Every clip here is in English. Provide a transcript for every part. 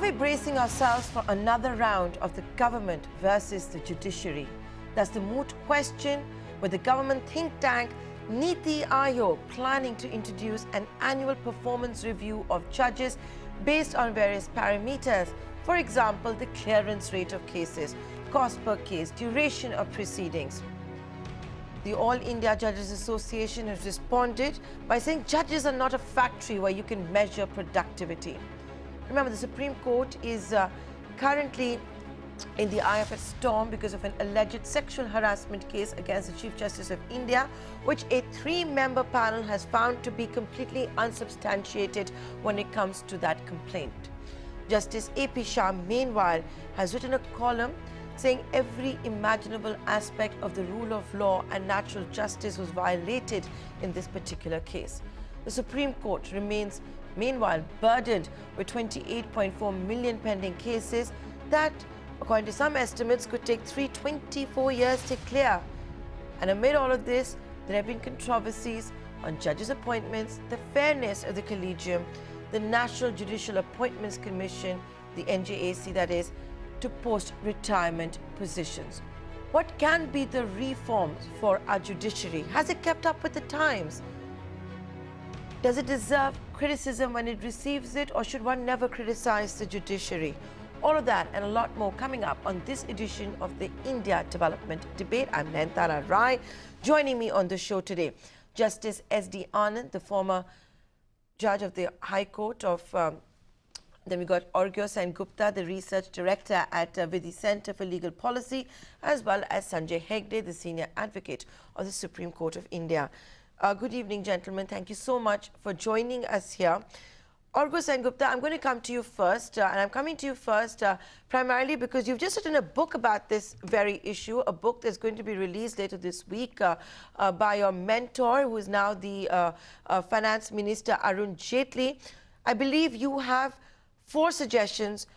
we bracing ourselves for another round of the government versus the judiciary? That's the moot question, with the government think tank Niti Aayog planning to introduce an annual performance review of judges based on various parameters. For example, the clearance rate of cases, cost per case, duration of proceedings. The All India Judges Association has responded by saying judges are not a factory where you can measure productivity. Remember, the Supreme Court is currently in the eye of a storm because of an alleged sexual harassment case against the Chief Justice of India, which a three-member panel has found to be completely unsubstantiated when it comes to that complaint. Justice A.P. Shah, meanwhile, has written a column saying every imaginable aspect of the rule of law and natural justice was violated in this particular case. The Supreme Court remains, meanwhile, burdened with 28.4 million pending cases that, according to some estimates, could take 24 years to clear. And amid all of this, there have been controversies on judges' appointments, the fairness of the collegium, the National Judicial Appointments Commission, the NJAC, that is, to post-retirement positions. What can be the reforms for our judiciary? Has it kept up with the times? Does it deserve criticism when it receives it, or should one never criticize the judiciary? All of that and a lot more coming up on this edition of the India Development Debate. I'm Nayanthara Rai. Joining me on the show today, Justice S.D. Anand, the former judge of the High Court of then we got Arghya Sen Gupta, the research director at Vidhi Center for Legal Policy, as well as Sanjay Hegde, the senior advocate of the Supreme Court of India. Good evening, gentlemen. Thank you so much for joining us here. Arghya Sen Gupta, I'm going to come to you first, and I'm coming to you first primarily because you've just written a book about this very issue, a book that's going to be released later this week by your mentor, who is now the Finance Minister, Arun Jaitley. I believe you have 4 suggestions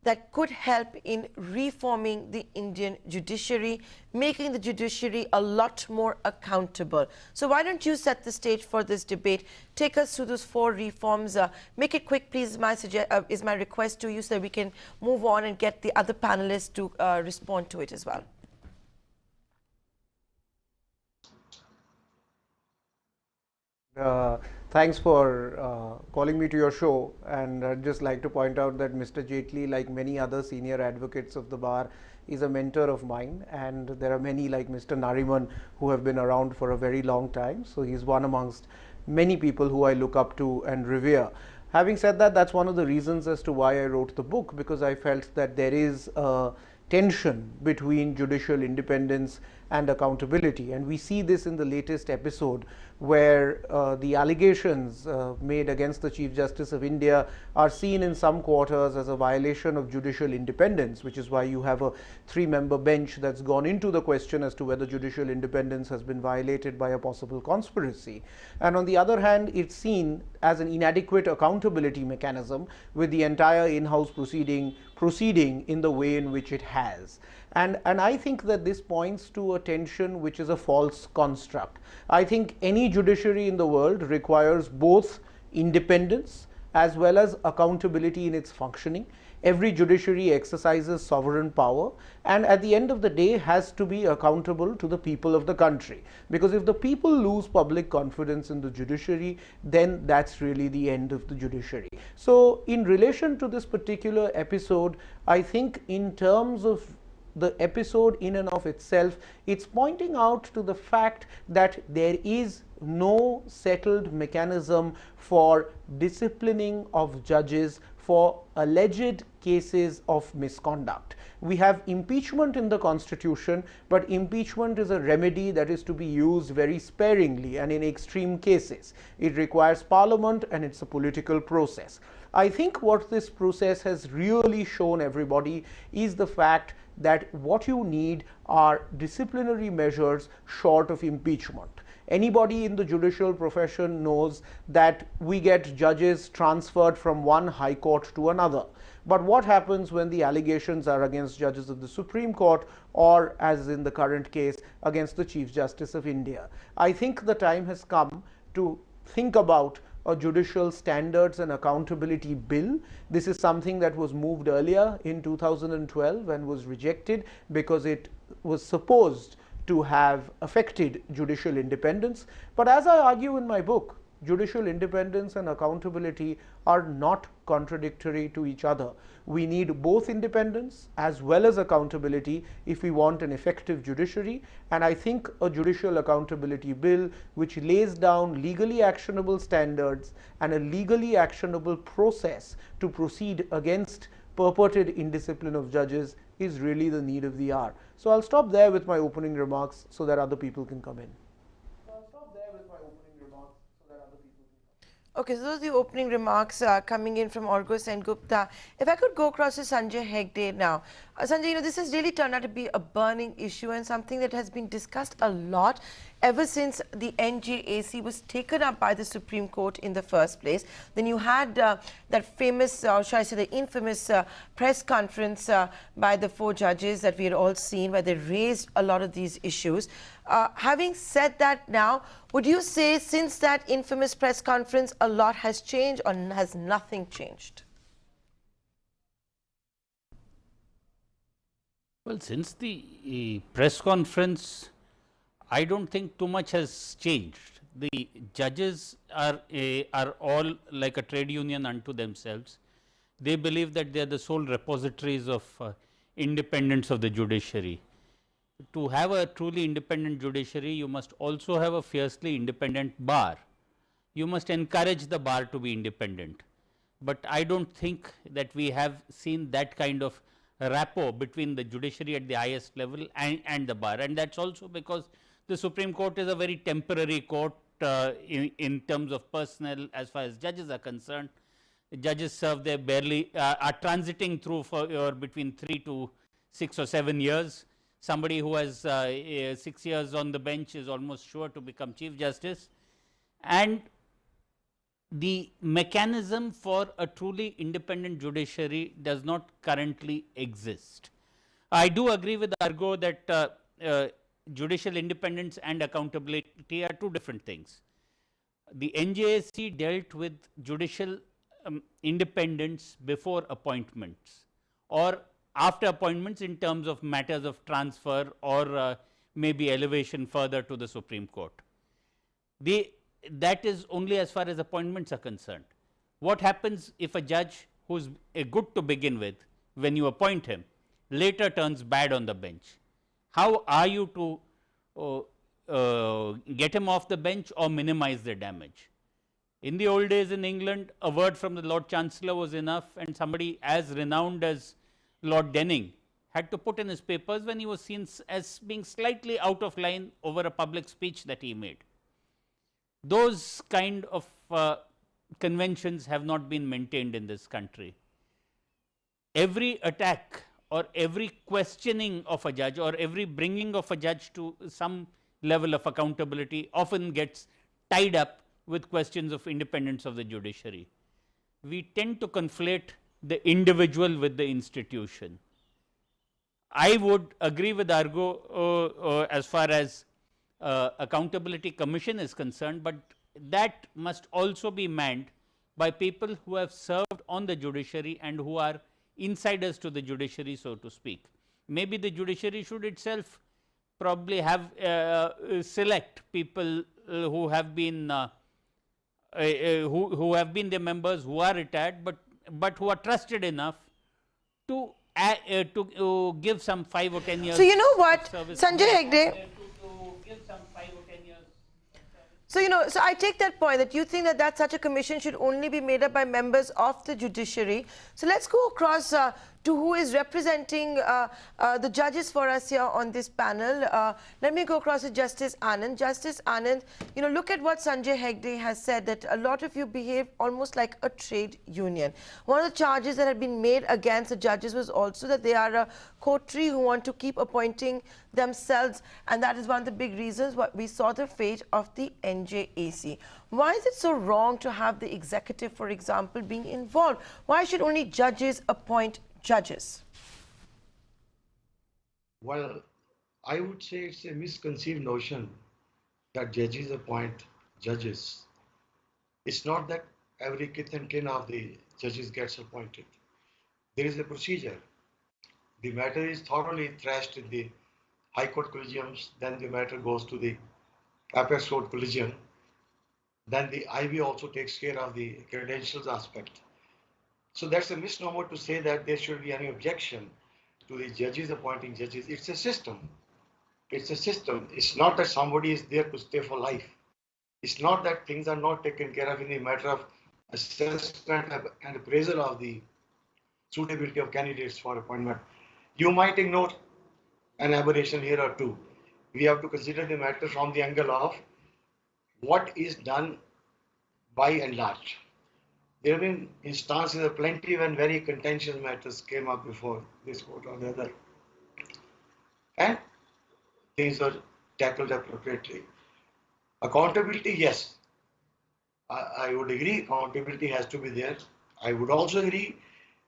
that could help in reforming the Indian judiciary, making the judiciary a lot more accountable. So why don't you set the stage for this debate? Take us through those 4 reforms. Make it quick, please, is my request to you, so that we can move on and get the other panelists to respond to it as well. Thanks for calling me to your show, and I'd just like to point out that Mr. Jaitley, like many other senior advocates of the bar, is a mentor of mine, and there are many like Mr. Nariman who have been around for a very long time, so he's one amongst many people who I look up to and revere. Having said that, that's one of the reasons as to why I wrote the book, because I felt that there is a tension between judicial independence and accountability, and we see this in the latest episode where the allegations made against the Chief Justice of India are seen in some quarters as a violation of judicial independence, which is why you have a 3-member bench that's gone into the question as to whether judicial independence has been violated by a possible conspiracy. And on the other hand, it's seen as an inadequate accountability mechanism, with the entire in-house proceeding in the way in which it has. And I think that this points to a tension which is a false construct. I think any judiciary in the world requires both independence as well as accountability in its functioning. Every judiciary exercises sovereign power, and at the end of the day has to be accountable to the people of the country. Because if the people lose public confidence in the judiciary, then that's really the end of the judiciary. So in relation to this particular episode, I think in terms of the episode in and of itself, it's pointing out to the fact that there is no settled mechanism for disciplining of judges for alleged cases of misconduct. We have impeachment in the Constitution, but impeachment is a remedy that is to be used very sparingly and in extreme cases. It requires Parliament, and it's a political process. I think what this process has really shown everybody is the fact that what you need are disciplinary measures short of impeachment. Anybody in the judicial profession knows that we get judges transferred from one high court to another. But what happens when the allegations are against judges of the Supreme Court, or as in the current case, against the Chief Justice of India? I think the time has come to think about a judicial standards and accountability bill. This is something that was moved earlier in 2012 and was rejected because it was supposed to have affected judicial independence. But as I argue in my book, judicial independence and accountability are not contradictory to each other. We need both independence as well as accountability if we want an effective judiciary, and I think a judicial accountability bill which lays down legally actionable standards and a legally actionable process to proceed against purported indiscipline of judges is really the need of the hour. So I'll stop there with my opening remarks so that other people can come in. Okay, so those are the opening remarks coming in from Orgo Sengupta. If I could go across to Sanjay Hegde now. Sanjay, this has really turned out to be a burning issue and something that has been discussed a lot ever since the NJAC was taken up by the Supreme Court in the first place. Then you had that famous, or shall I say the infamous press conference by the 4 judges that we had all seen, where they raised a lot of these issues. Having said that now, would you say since that infamous press conference a lot has changed, or has nothing changed? Well, since the press conference, I don't think too much has changed. The judges are all like a trade union unto themselves. They believe that they are the sole repositories of independence of the judiciary. To have a truly independent judiciary, you must also have a fiercely independent bar. You must encourage the bar to be independent. But I don't think that we have seen that kind of rapport between the judiciary at the highest level and the bar. And that's also because the Supreme Court is a very temporary court in terms of personnel as far as judges are concerned. Judges serve there barely, are transiting through for between 3 to 6 or 7 years. Somebody who has 6 years on the bench is almost sure to become Chief Justice. And the mechanism for a truly independent judiciary does not currently exist. I do agree with Argo that judicial independence and accountability are 2 different things. The NJSC dealt with judicial independence before appointments or after appointments in terms of matters of transfer or maybe elevation further to the Supreme Court. That is only as far as appointments are concerned. What happens if a judge who's good to begin with, when you appoint him, later turns bad on the bench? How are you to get him off the bench or minimize the damage? In the old days in England, a word from the Lord Chancellor was enough, and somebody as renowned as Lord Denning had to put in his papers when he was seen as being slightly out of line over a public speech that he made. Those kind of conventions have not been maintained in this country. Every attack or every questioning of a judge or every bringing of a judge to some level of accountability often gets tied up with questions of independence of the judiciary. We tend to conflate the individual with the institution. I would agree with Argo as far as accountability commission is concerned, but that must also be manned by people who have served on the judiciary and who are insiders to the judiciary, so to speak. Maybe the judiciary should itself probably have select people who have been their members, who are retired, but who are trusted enough to give some 5 or 10 years. So you know what, Sanjay Hegde. So I take that point that you think that such a commission should only be made up by members of the judiciary. So let's go across to who is representing the judges for us here on this panel. Let me go across to Justice Anand. Justice Anand, look at what Sanjay Hegde has said, that a lot of you behave almost like a trade union. One of the charges that had been made against the judges was also that they are a coterie who want to keep appointing themselves, and that is one of the big reasons why we saw the fate of the NJAC. Why is it so wrong to have the executive, for example, being involved? Why should only judges appoint judges? Well, I would say it's a misconceived notion that judges appoint judges. It's not that every kith and kin of the judges gets appointed. There is a procedure. The matter is thoroughly thrashed in the High Court collegiums, then the matter goes to the Apex Court collegium, then the IB also takes care of the credentials aspect. So that's a misnomer to say that there should be any objection to the judges appointing judges. It's a system. It's a system. It's not that somebody is there to stay for life. It's not that things are not taken care of in the matter of assessment and appraisal of the suitability of candidates for appointment. You might ignore an aberration here or two. We have to consider the matter from the angle of what is done by and large. There have been instances of plenty when very contentious matters came up before this court or the other, and things were tackled appropriately. Accountability, yes, I would agree, accountability has to be there. I would also agree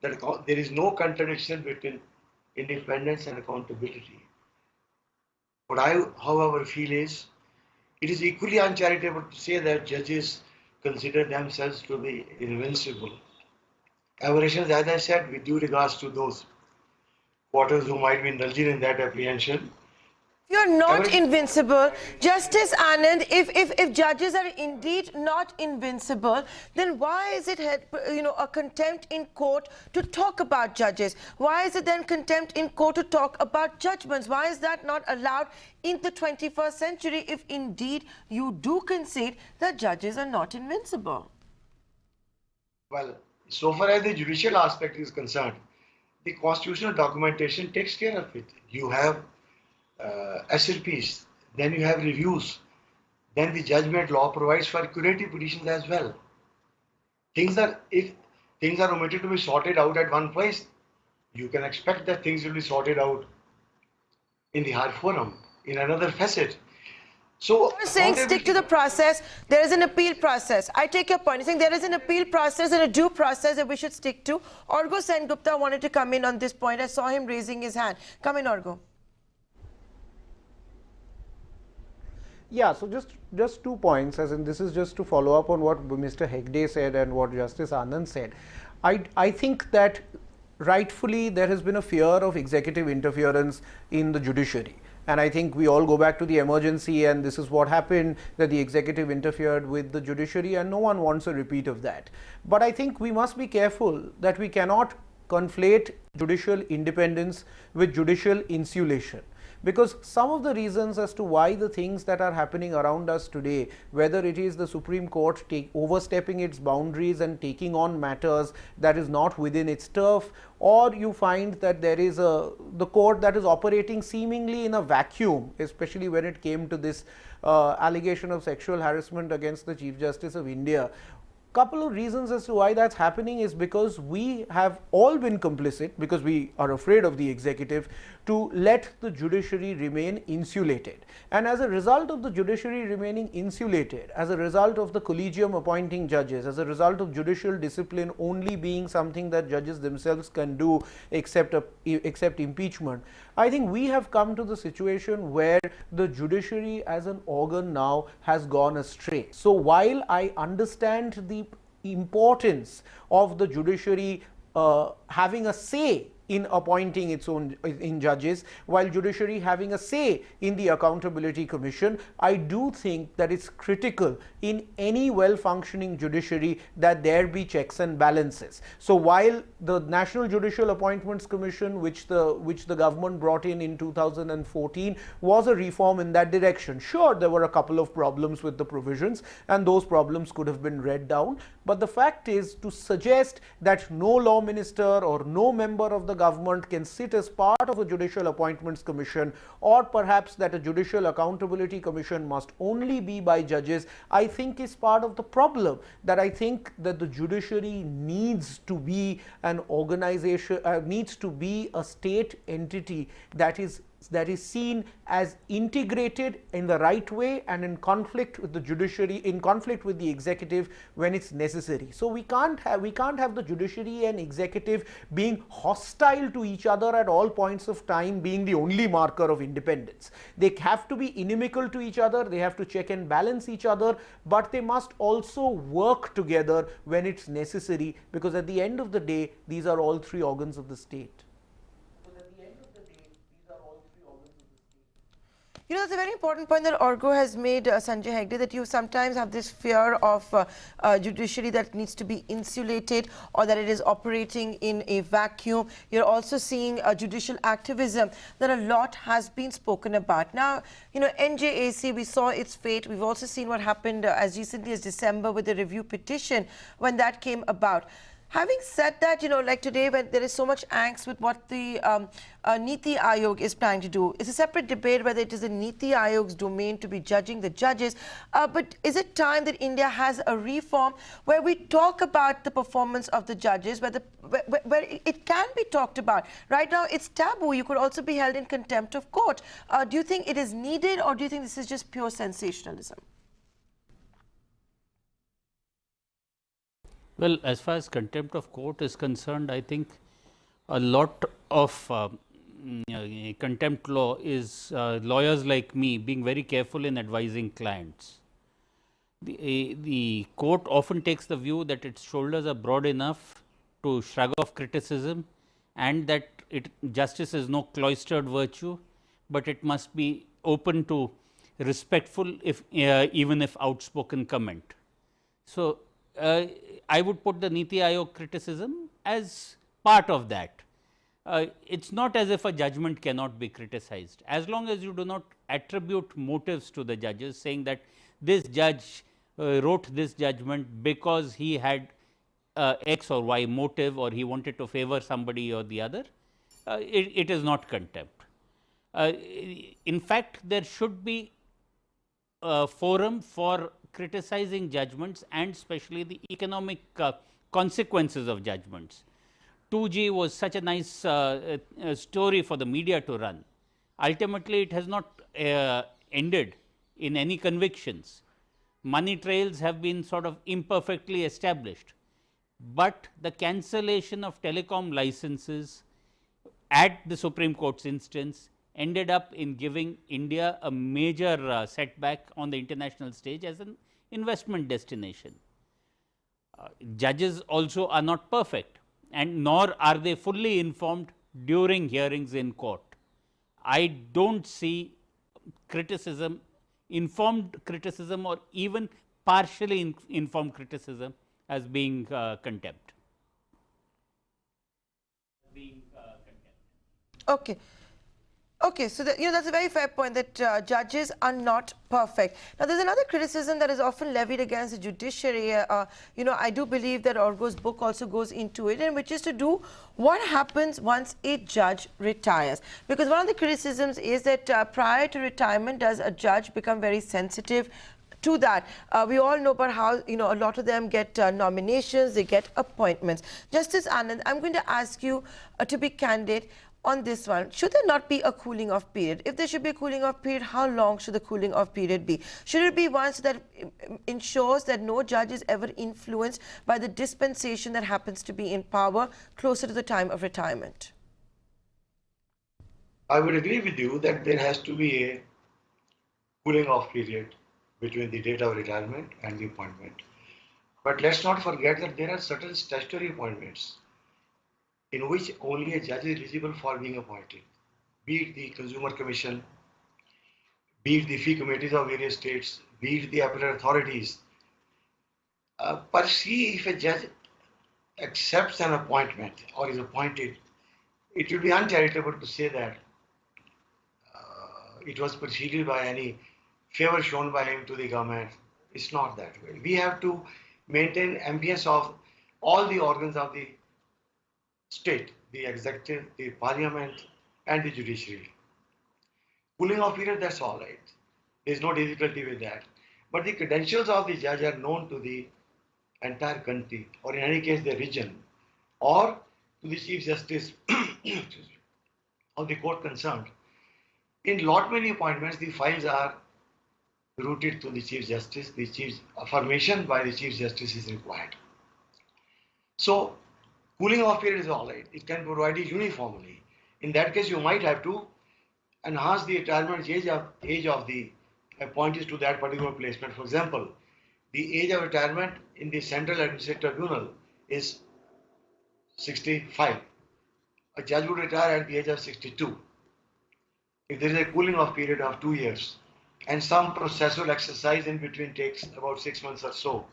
that there is no contradiction between independence and accountability. What I, however, feel is it is equally uncharitable to say that judges consider themselves to be invincible. Aberrations, as I said, with due regards to those quarters who might be indulging in that apprehension. You're not invincible. Justice Anand, if judges are indeed not invincible, then why is it a contempt in court to talk about judges? Why is it then contempt in court to talk about judgments? Why is that not allowed in the 21st century if indeed you do concede that judges are not invincible? Well, so far as the judicial aspect is concerned, the constitutional documentation takes care of it. You have SLPs, then you have reviews, then the judgment law provides for curative petitions as well. If things are omitted to be sorted out at one place, you can expect that things will be sorted out in the higher forum, in another facet. So you're saying stick to the process. There is an appeal process. I take your point. You're saying there is an appeal process and a due process that we should stick to. Orgo Sengupta wanted to come in on this point. I saw him raising his hand. Come in, Orgo. Yeah, so just 2 points, as in this is just to follow up on what Mr. Hegde said and what Justice Anand said. I think that rightfully there has been a fear of executive interference in the judiciary. And I think we all go back to the emergency, and this is what happened, that the executive interfered with the judiciary, and no one wants a repeat of that. But I think we must be careful that we cannot conflate judicial independence with judicial insulation. Because some of the reasons as to why the things that are happening around us today, whether it is the Supreme Court overstepping its boundaries and taking on matters that is not within its turf, or you find that there is the court that is operating seemingly in a vacuum, especially when it came to this allegation of sexual harassment against the Chief Justice of India. Couple of reasons as to why that's happening is because we have all been complicit, because we are afraid of the executive, to let the judiciary remain insulated. And as a result of the judiciary remaining insulated, as a result of the collegium appointing judges, as a result of judicial discipline only being something that judges themselves can do except impeachment, I think we have come to the situation where the judiciary as an organ now has gone astray. So while I understand the importance of the judiciary having a say in appointing its own judges, while judiciary having a say in the Accountability Commission, I do think that it's critical in any well-functioning judiciary that there be checks and balances. So while the National Judicial Appointments Commission, which the government brought in 2014, was a reform in that direction, sure, there were a couple of problems with the provisions, and those problems could have been read down. But the fact is, to suggest that no law minister or no member of the government can sit as part of a Judicial Appointments Commission, or perhaps that a Judicial Accountability Commission must only be by judges, I think is part of the problem. That I think that the judiciary needs to be an organization, needs to be a state entity that is that is seen as integrated in the right way and in conflict with the judiciary, in conflict with the executive when it's necessary. So we can't have the judiciary and executive being hostile to each other at all points of time being the only marker of independence. They have to be inimical to each other, they have to check and balance each other, but they must also work together when it's necessary, because at the end of the day these are all three organs of the state. You know, it's a very important point that Orgo has made, Sanjay Hegde, that you sometimes have this fear of judiciary that needs to be insulated or that it is operating in a vacuum. You're also seeing judicial activism that a lot has been spoken about. Now, you know, NJAC, we saw its fate. We've also seen what happened as recently as December with the review petition when that came about. Having said that, you know, like today when there is so much angst with what the Niti Aayog is planning to do, it's a separate debate whether it is the Niti Aayog's domain to be judging the judges. But is it time that India has a reform where we talk about the performance of the judges, where it can be talked about? Right now, it's taboo. You could also be held in contempt of court. Do you think it is needed, or do you think this is just pure sensationalism? Well, as far as contempt of court is concerned, I think a lot of contempt law is lawyers like me being very careful in advising clients. The court often takes the view that its shoulders are broad enough to shrug off criticism, and that justice is no cloistered virtue, but it must be open to respectful, if even if outspoken comment. So, I would put the Niti Aayog criticism as part of that. It's not as if a judgment cannot be criticized, as long as you do not attribute motives to the judges, saying that this judge wrote this judgment because he had X or Y motive, or he wanted to favor somebody or the other. It is not contempt. In fact, there should be a forum for criticizing judgments, and especially the economic consequences of judgments. 2G was such a nice story for the media to run. Ultimately, it has not ended in any convictions. Money trails have been sort of imperfectly established, but the cancellation of telecom licenses at the Supreme Court's instance ended up in giving India a major setback on the international stage as an investment destination. Judges also are not perfect, and nor are they fully informed during hearings in court. I don't see criticism, informed criticism, or even partially informed criticism as being contempt. Okay. Okay, so you know, that's a very fair point, that judges are not perfect. Now, there's another criticism that is often levied against the judiciary. You know, I do believe that Orgo's book also goes into it, and which is to do what happens once a judge retires. Because one of the criticisms is that prior to retirement, does a judge become very sensitive to that? We all know about how, you know, a lot of them get nominations, they get appointments. Justice Anand, I'm going to ask you to be candid on this one. Should there not be a cooling off period? If there should be a cooling off period, how long should the cooling off period be? Should it be one so that ensures that no judge is ever influenced by the dispensation that happens to be in power closer to the time of retirement? I would agree with you that there has to be a cooling off period between the date of retirement and the appointment. But let's not forget that there are certain statutory appointments in which only a judge is eligible for being appointed, be it the Consumer Commission, be it the fee committees of various states, be it the appellate authorities. Per se, if a judge accepts an appointment or is appointed, it would be uncharitable to say that it was preceded by any favor shown by him to the government. It's not that way. We have to maintain ambience of all the organs of the state, the executive, the parliament, and the judiciary. Cooling off period, that's all right. There's no difficulty with that. But the credentials of the judge are known to the entire country, or in any case the region, or to the Chief Justice of the court concerned. In lot many appointments, the files are routed to the Chief Justice. The Chief's affirmation by the Chief Justice is required. So, cooling off period is all right. It can be provided uniformly. In that case, you might have to enhance the retirement age of the appointees to that particular placement. For example, the age of retirement in the Central Administrative Tribunal is 65. A judge would retire at the age of 62. If there is a cooling off period of 2 years and some processual exercise in between takes about 6 months or so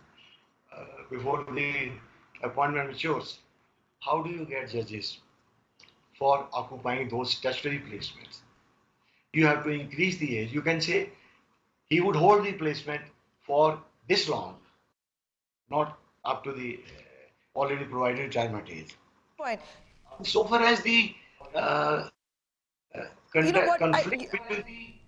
before the appointment matures, how do you get judges for occupying those statutory placements? You have to increase the age. You can say he would hold the placement for this long, not up to the already provided retirement age. Point. So far as the You know what, conflict between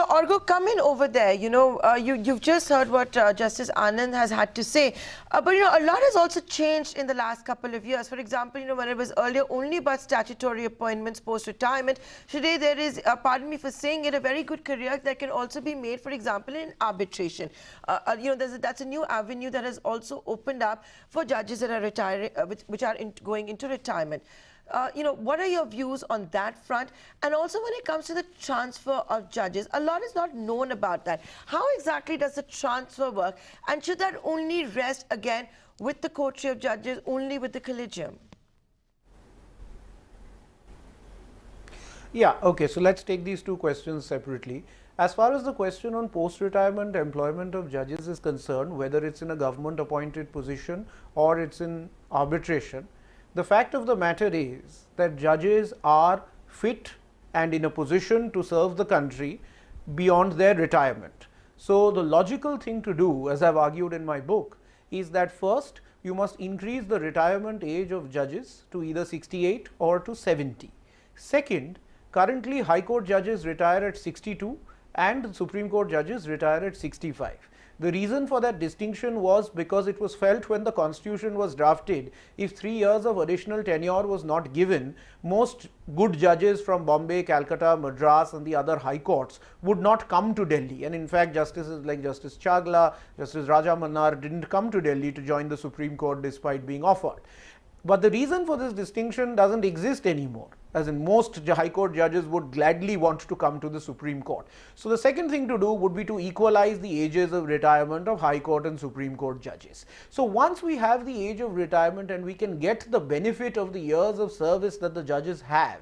Argo, come in over there. You've just heard what Justice Anand has had to say. But, a lot has also changed in the last couple of years. For example, when it was earlier only about statutory appointments post-retirement, today there is, pardon me for saying it, a very good career that can also be made, for example, in arbitration. That's a new avenue that has also opened up for judges that are retiring, which are going into retirement. What are your views on that front? And also when it comes to the transfer of judges, a lot is not known about that. How exactly does the transfer work? And should that only rest again with the courtship of judges, only with the collegium? Yeah, okay, so let's take these two questions separately. As far as the question on post-retirement employment of judges is concerned, whether it's in a government appointed position or it's in arbitration, the fact of the matter is that judges are fit and in a position to serve the country beyond their retirement. So, the logical thing to do, as I have argued in my book, is that first you must increase the retirement age of judges to either 68 or to 70. Second, currently High Court judges retire at 62 and Supreme Court judges retire at 65. The reason for that distinction was because it was felt when the Constitution was drafted, if 3 years of additional tenure was not given, most good judges from Bombay, Calcutta, Madras and the other high courts would not come to Delhi. And in fact, justices like Justice Chagla, Justice Raja Mannar didn't come to Delhi to join the Supreme Court despite being offered. But the reason for this distinction doesn't exist anymore, as in most High Court judges would gladly want to come to the Supreme Court. So, the second thing to do would be to equalize the ages of retirement of High Court and Supreme Court judges. So, once we have the age of retirement and we can get the benefit of the years of service that the judges have,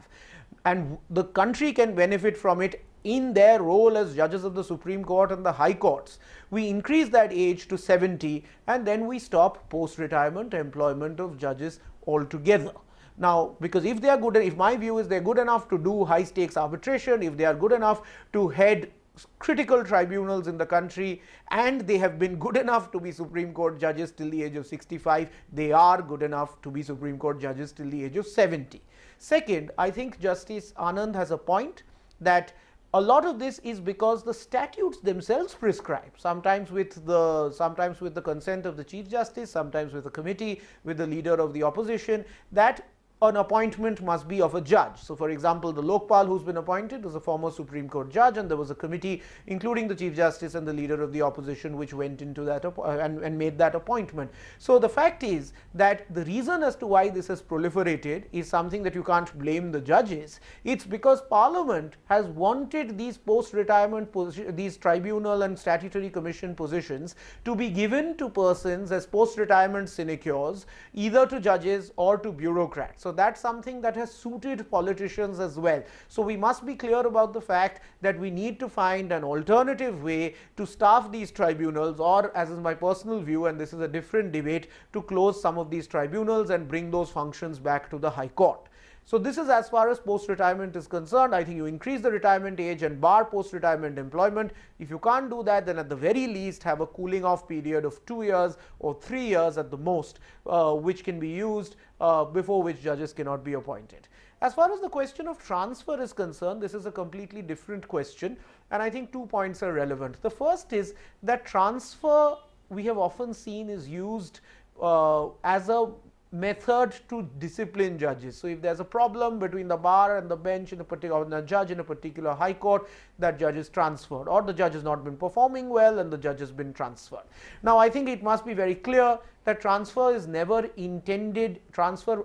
and the country can benefit from it in their role as judges of the Supreme Court and the High Courts, we increase that age to 70 and then we stop post-retirement employment of judges altogether. Now, because if they are good, if my view is they are good enough to do high stakes arbitration, if they are good enough to head critical tribunals in the country and they have been good enough to be Supreme Court judges till the age of 65, they are good enough to be Supreme Court judges till the age of 70. Second, I think Justice Anand has a point that a lot of this is because the statutes themselves prescribe, sometimes with the consent of the Chief Justice, sometimes with a committee, with the leader of the opposition, that an appointment must be of a judge. So, for example, the Lokpal who's been appointed was a former Supreme Court judge, and there was a committee including the Chief Justice and the leader of the opposition which went into that and made that appointment. So, the fact is that the reason as to why this has proliferated is something that you can't blame the judges. It's because Parliament has wanted these post-retirement these tribunal and statutory commission positions to be given to persons as post-retirement sinecures, either to judges or to bureaucrats. So, that's something that has suited politicians as well. So, we must be clear about the fact that we need to find an alternative way to staff these tribunals, or as is my personal view, and this is a different debate, to close some of these tribunals and bring those functions back to the High Court. So, this is as far as post-retirement is concerned. I think you increase the retirement age and bar post-retirement employment. If you can't do that, then at the very least have a cooling off period of 2 years or 3 years at the most, which can be used before which judges cannot be appointed. As far as the question of transfer is concerned, this is a completely different question, and I think 2 points are relevant. The first is that transfer, we have often seen, is used as a method to discipline judges. So if there's a problem between the bar and the bench in a particular, or the judge in a particular high court, that judge is transferred, or the judge has not been performing well and the judge has been transferred. Now I think it must be very clear that transfer is never intended, transfer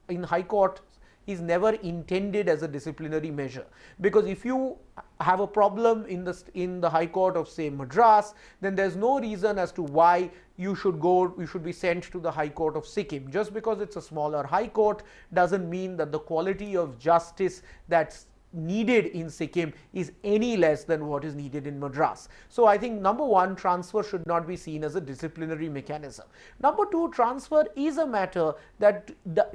in high court is never intended as a disciplinary measure, because if you have a problem in the High Court of, say, Madras, then there's no reason as to why you should be sent to the High Court of Sikkim. Just because it's a smaller high court doesn't mean that the quality of justice that's needed in Sikkim is any less than what is needed in Madras. So I think number one, transfer should not be seen as a disciplinary mechanism. Number two, transfer is a matter that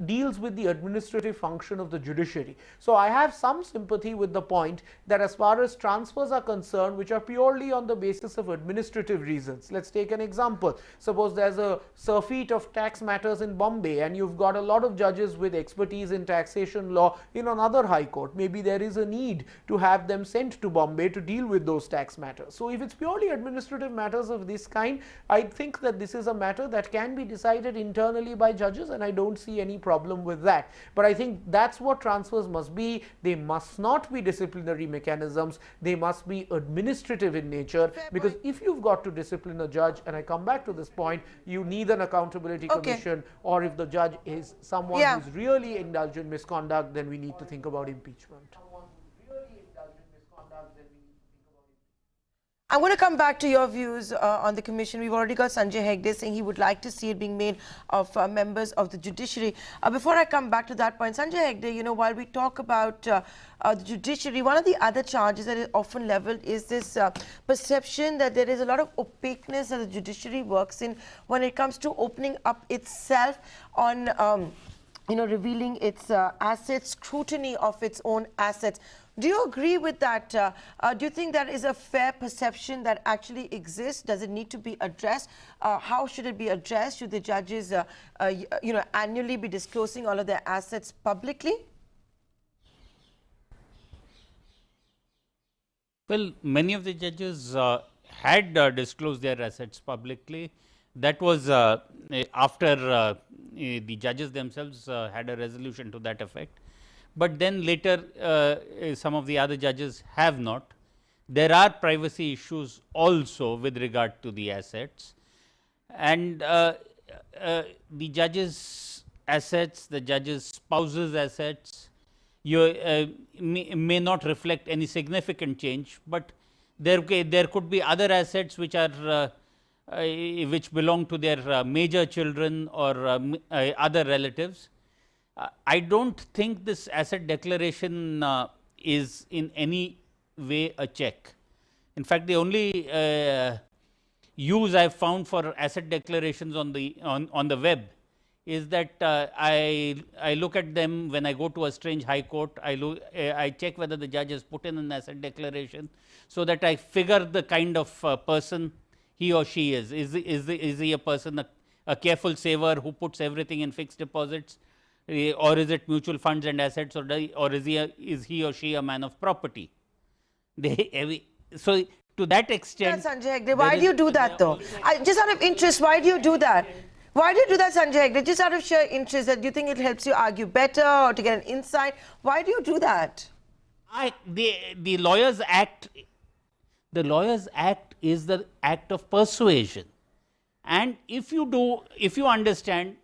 deals with the administrative function of the judiciary. So I have some sympathy with the point that as far as transfers are concerned, which are purely on the basis of administrative reasons. Let's take an example. Suppose there's a surfeit of tax matters in Bombay and you've got a lot of judges with expertise in taxation law in another high court. Maybe there is a need to have them sent to Bombay to deal with those tax matters. So if it's purely administrative matters of this kind, I think that this is a matter that can be decided internally by judges, and I don't see any problem with that. But I think that's what transfers must be. They must not be disciplinary mechanisms. They must be administrative in nature, because if you've got to discipline a judge, and I come back to this point, you need an accountability commission, or if the judge is someone who's really indulged in misconduct, then we need to think about impeachment. I'm going to come back to your views on the commission. We've already got Sanjay Hegde saying he would like to see it being made of members of the judiciary. Before I come back to that point, Sanjay Hegde, you know, while we talk about the judiciary, one of the other charges that is often leveled is this perception that there is a lot of opaqueness that the judiciary works in when it comes to opening up itself on revealing its assets, scrutiny of its own assets. Do you agree with that? Do you think that is a fair perception that actually exists? Does it need to be addressed? How should it be addressed? Should the judges, annually be disclosing all of their assets publicly? Well, many of the judges had disclosed their assets publicly. That was after the judges themselves had a resolution to that effect. But then later some of the other judges have not. There are privacy issues also with regard to the assets, and the judges' assets, the judges' spouses' assets, may not reflect any significant change, but there could be other assets which are which belong to their major children or other relatives. I don't think this asset declaration is in any way a check. In fact, the only use I've found for asset declarations on the web is that I look at them when I go to a strange high court. I check whether the judge has put in an asset declaration, so that I figure the kind of person he or she is. Is he a person, a careful saver who puts everything in fixed deposits? Or is it mutual funds and assets, or is he or she a man of property? So to that extent, Sanjay Hegde, why do you do that though? Just out of interest, why do you do that? Why do you do that, Sanjay Hegde? Just out of sheer interest, that you think it helps you argue better or to get an insight? Why do you do that? The Lawyers Act. The Lawyers Act is the act of persuasion, and if you understand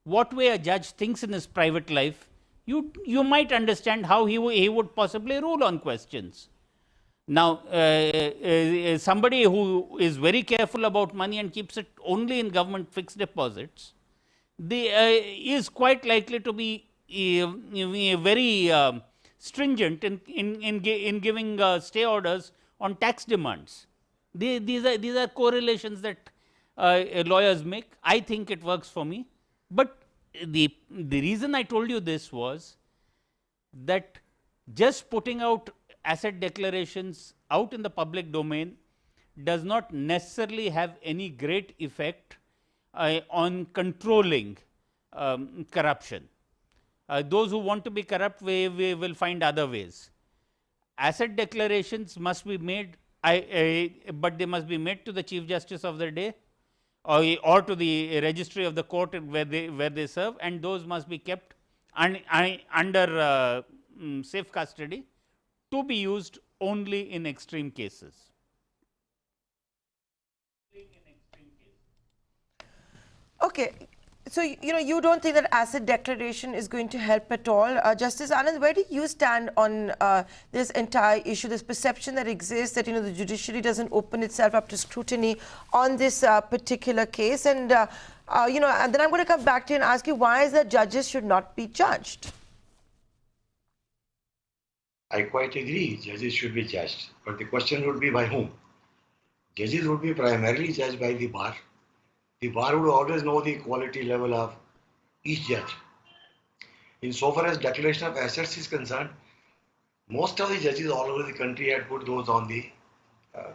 what way a judge thinks in his private life, you might understand how he would possibly rule on questions. Now, somebody who is very careful about money and keeps it only in government fixed deposits, is quite likely to be very stringent in giving stay orders on tax demands. These are correlations that lawyers make. I think it works for me. But the reason I told you this was that just putting out asset declarations out in the public domain does not necessarily have any great effect on controlling corruption. Those who want to be corrupt we will find other ways. Asset declarations must be made, but they must be made to the Chief Justice of the day, or to the registry of the court where they serve, and those must be kept under safe custody to be used only in extreme cases. Okay. So, you don't think that asset declaration is going to help at all. Justice Anand, where do you stand on this entire issue, this perception that exists that, the judiciary doesn't open itself up to scrutiny on this particular case? And, and then I'm going to come back to you and ask you, why is that judges should not be judged? I quite agree, judges should be judged. But the question would be by whom? Judges would be primarily judged by the bar. The bar would always know the quality level of each judge. Insofar as declaration of assets is concerned, most of the judges all over the country had put those on the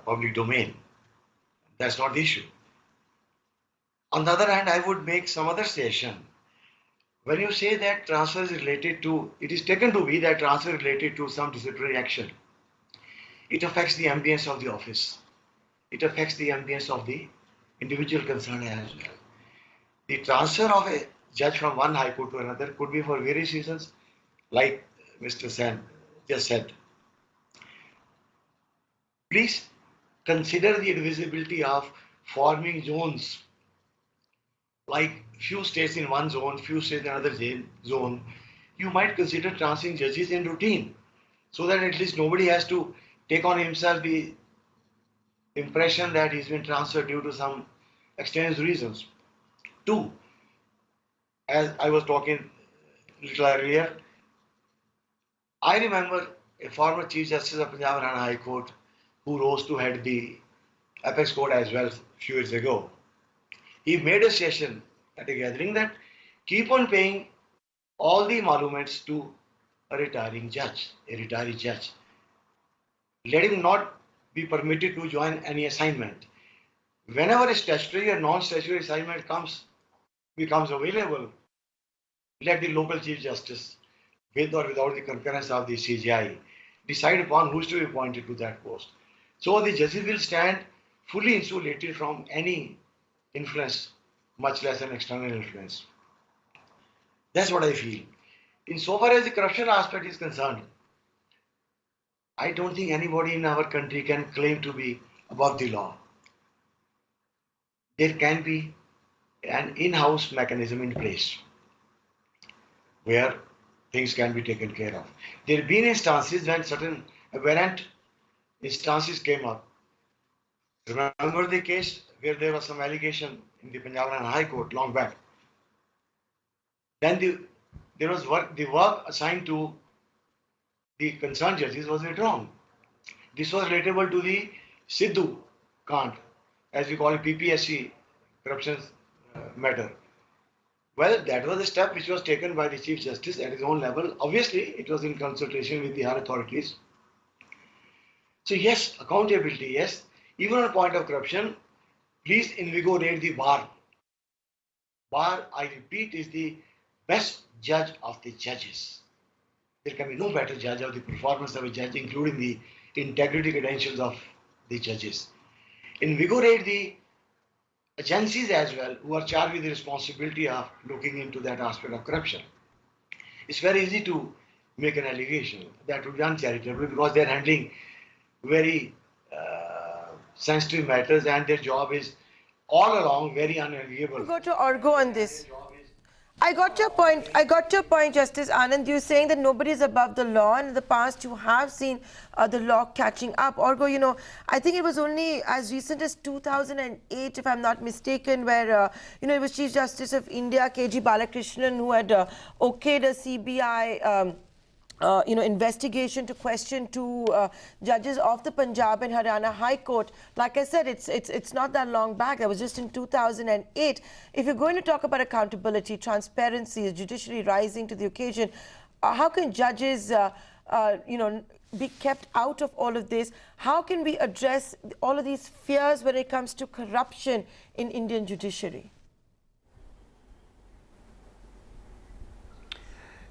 public domain. That's not the issue. On the other hand, I would make some other suggestion. When you say that transfer is related to, it is taken to be that transfer is related to some disciplinary action. It affects the ambience of the office. It affects the ambience of the individual concerned as well. The transfer of a judge from one high court to another could be for various reasons, like Mr. Sen just said. Please consider the advisability of forming zones, like few states in one zone, few states in another zone. You might consider transferring judges in routine, so that at least nobody has to take on himself the impression that he's been transferred due to some extraneous reasons. Two, as I was talking a little earlier, I remember a former Chief Justice of Punjab Haryana High Court who rose to head the Apex Court as well a few years ago. He made a suggestion at a gathering that keep on paying all the emoluments to a retiring judge, a retiree judge. Let him not be permitted to join any assignment. Whenever a statutory or non-statutory assignment becomes available, let the local Chief Justice, with or without the concurrence of the CJI, decide upon who is to be appointed to that post. So the judges will stand fully insulated from any influence, much less an external influence. That's what I feel. Insofar as the corruption aspect is concerned, I don't think anybody in our country can claim to be above the law. There can be an in-house mechanism in place where things can be taken care of. There have been instances when certain aberrant instances came up. Remember the case where there was some allegation in the Punjab Haryana High Court long back. Then there was the work assigned to the concerned judges was withdrawn. This was relatable to the Sidhu Kant, as we call it, PPSC corruption matter. Well, that was a step which was taken by the Chief Justice at his own level. Obviously, it was in consultation with the higher authorities. So yes, accountability, yes. Even on the point of corruption, please invigorate the bar. Bar, I repeat, is the best judge of the judges. There can be no better judge of the performance of a judge, including the integrity credentials of the judges. Invigorate the agencies as well, who are charged with the responsibility of looking into that aspect of corruption. It's very easy to make an allegation that would be uncharitable because they're handling very sensitive matters and their job is all along very unenviable. Go to Orgo on this. I got your point. Justice Anand. You're saying that nobody is above the law, and in the past you have seen the law catching up. Orgo, I think it was only as recent as 2008, if I'm not mistaken, where it was Chief Justice of India, K.G. Balakrishnan, who had okayed a CBI. Investigation to question two judges of the Punjab and Haryana High Court. Like I said, it's not that long back. That was just in 2008. If you're going to talk about accountability, transparency, the judiciary rising to the occasion, how can judges, be kept out of all of this? How can we address all of these fears when it comes to corruption in Indian judiciary?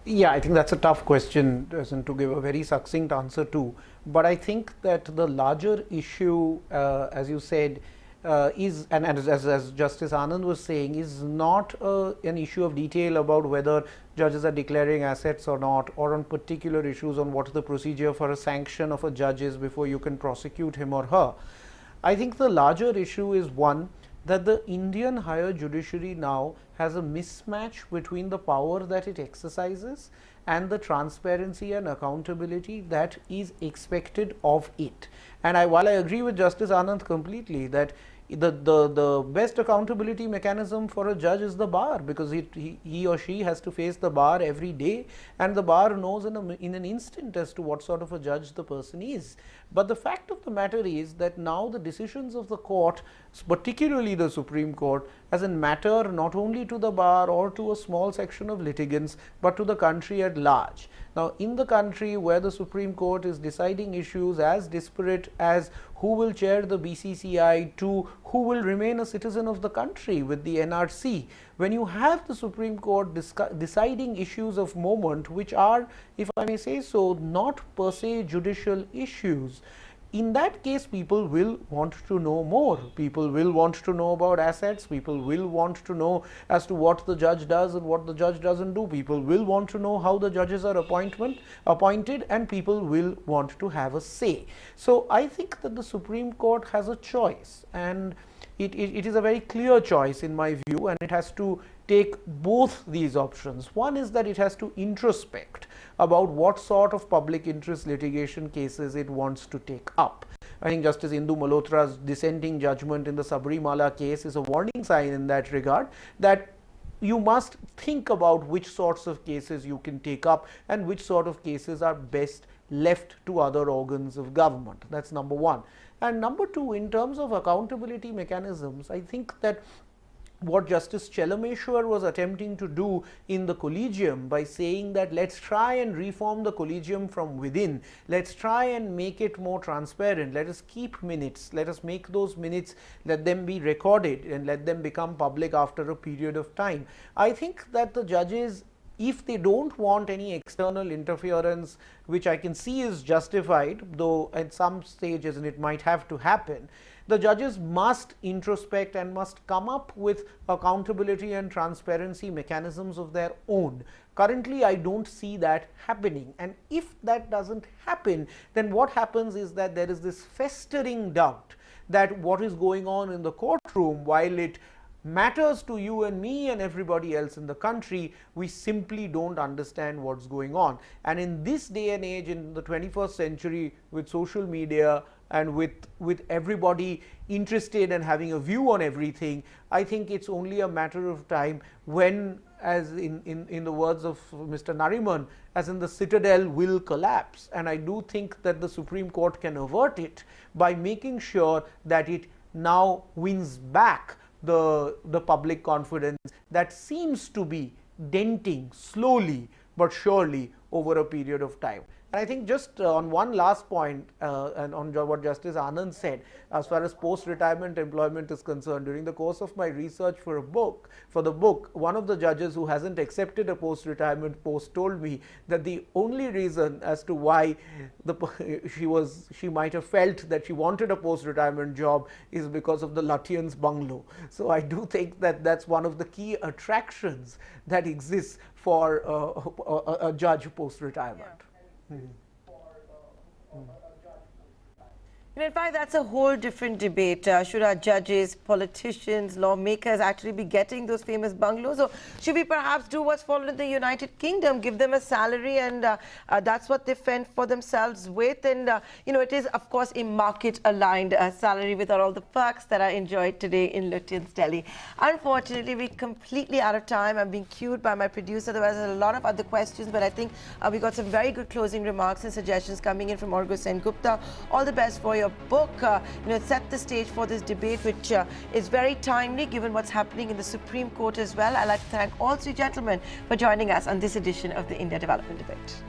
Yeah, I think that's a tough question to give a very succinct answer to. But I think that the larger issue, as you said, is, and as Justice Anand was saying, is not an issue of detail about whether judges are declaring assets or not, or on particular issues on what the procedure for a sanction of a judge is before you can prosecute him or her. I think the larger issue is one, that the Indian higher judiciary now has a mismatch between the power that it exercises and the transparency and accountability that is expected of it. And while I agree with Justice Anand completely that the best accountability mechanism for a judge is the bar, because he or she has to face the bar every day, and the bar knows in an instant as to what sort of a judge the person is. But the fact of the matter is that now the decisions of the court, particularly the Supreme Court, as in matter not only to the bar or to a small section of litigants, but to the country at large. Now, in the country where the Supreme Court is deciding issues as disparate as who will chair the BCCI to who will remain a citizen of the country with the NRC, when you have the Supreme Court deciding issues of moment which are, if I may say so, not per se judicial issues, in that case people will want to know more. People will want to know about assets, people will want to know as to what the judge does and what the judge doesn't do, people will want to know how the judges are appointed, and people will want to have a say. So I think that the Supreme Court has a choice, and it is a very clear choice in my view, and it has to take both these options. One is that it has to introspect about what sort of public interest litigation cases it wants to take up. I think Justice Indu Malhotra's dissenting judgment in the Sabarimala case is a warning sign in that regard, that you must think about which sorts of cases you can take up and which sort of cases are best left to other organs of government. That's number one. And number two, in terms of accountability mechanisms, I think that what Justice Chelameshwar was attempting to do in the collegium by saying that let's try and reform the collegium from within, let's try and make it more transparent, let us keep minutes, let us make those minutes, let them be recorded and let them become public after a period of time. I think that the judges, if they don't want any external interference, which I can see is justified, though at some stages and it might have to happen, the judges must introspect and must come up with accountability and transparency mechanisms of their own. Currently, I don't see that happening, and if that doesn't happen, then what happens is that there is this festering doubt that what is going on in the courtroom, while it matters to you and me and everybody else in the country, we simply don't understand what's going on. And in this day and age, in the 21st century, with social media and with everybody interested and having a view on everything, I think it's only a matter of time when, as in the words of Mr. Nariman, as in the citadel will collapse. And I do think that the Supreme Court can avert it by making sure that it now wins back the public confidence that seems to be denting slowly but surely over a period of time. And I think just on one last point, and on what Justice Anand said, as far as post-retirement employment is concerned, during the course of my research for the book, one of the judges who hasn't accepted a post-retirement post told me that the only reason as to why she might have felt that she wanted a post-retirement job is because of the Lutyens' bungalow. So I do think that that's one of the key attractions that exists for a judge post-retirement. Yeah. In fact, that's a whole different debate. Should our judges, politicians, lawmakers actually be getting those famous bungalows? Or should we perhaps do what's followed in the United Kingdom, give them a salary and that's what they fend for themselves with? And, it is, of course, a market-aligned salary with all the perks that are enjoyed today in Lutyens, Delhi. Unfortunately, we're completely out of time. I'm being cued by my producer. There was a lot of other questions, but I think we got some very good closing remarks and suggestions coming in from Orgo Sen Gupta. All the best for your book. Set the stage for this debate, which is very timely given what's happening in the Supreme Court as well. I'd like to thank all three gentlemen for joining us on this edition of the India Development Debate.